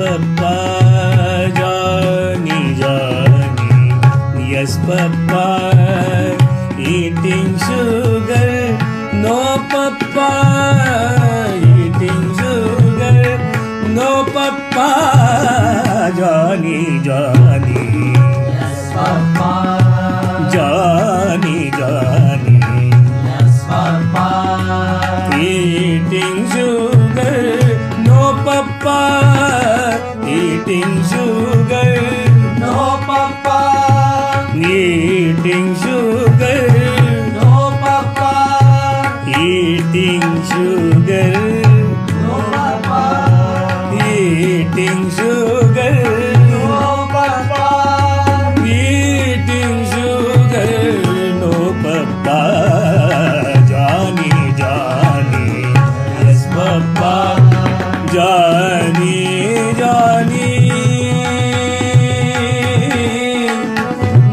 papa, Johnny, Johnny. Yes, papa, eating sugar. No, papa, eating sugar. No, papa, Johnny, Johnny. Yes, papa. Johnny, Johnny. Yes, papa. Eating sugar. No, papa, eating sugar. No, papa. Eating sugar. No, papa. Eating sugar. No, papa. Eating sugar. No, papa. Eating sugar. No, papa. Johnny, Johnny. Yes, papa. Johnny, Johnny.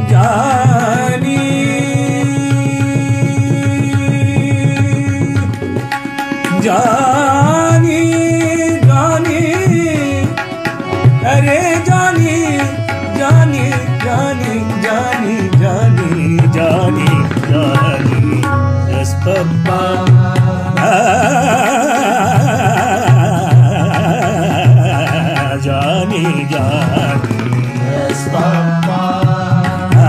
Johnny. Johnny, Johnny. अरे Johnny, Johnny, Johnny, Johnny, Johnny, Johnny, Johnny. Yes, papa. Johnny, Johnny. Yes, papa.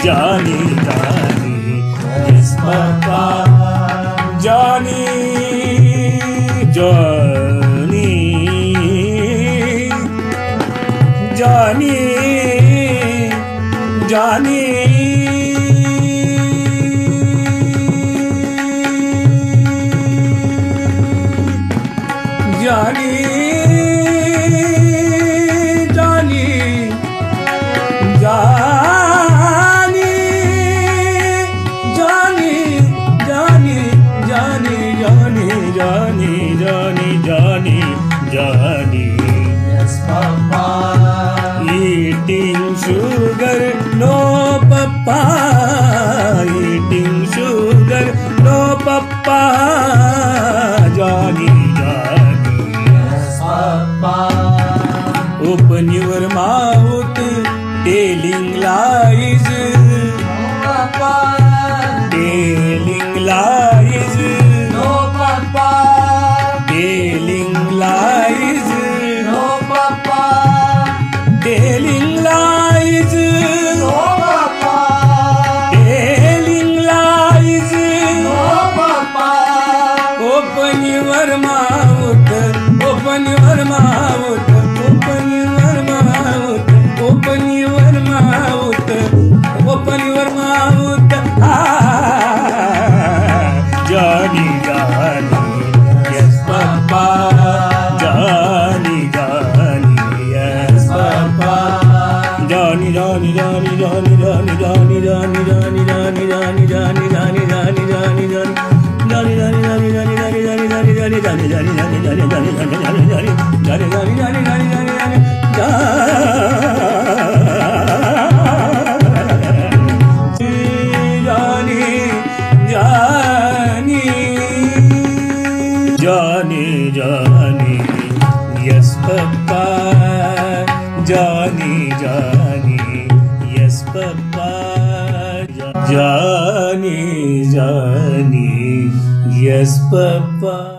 Johnny, Johnny, yes, papa. Johnny, Johnny, Johnny, Johnny. Johnny, Johnny, Johnny, Johnny, Johnny, Johnny, Johnny, Johnny, Johnny, Johnny, Johnny. Yes, papa. Eating sugar, no, papa. Eating sugar, no, papa. Johnny, Johnny. Yes, papa. Open your mouth, telling lies, Papa. telling lies, No, papa. telling lies, No, papa. telling lies, No, papa. telling lies. No, papa. Open your mouth, open your mouth, open your mouth, open your mouth, open your mouth. Johnny, Johnny, yes, papa. Johnny, Johnny, yes, papa. Johnny, Johnny, Johnny, Johnny, Johnny, Johnny, Johnny, Johnny, Johnny, Johnny, Johnny, Johnny, Johnny, Johnny, Johnny. Johnny, Johnny, Johnny, Johnny, Johnny, Johnny, Johnny, Johnny, Johnny, Johnny, Johnny, Johnny, Johnny, Johnny, Johnny, Johnny, Johnny, Johnny, yes, papa. Johnny, Johnny, yes, papa. Johnny, Johnny, yes, papa.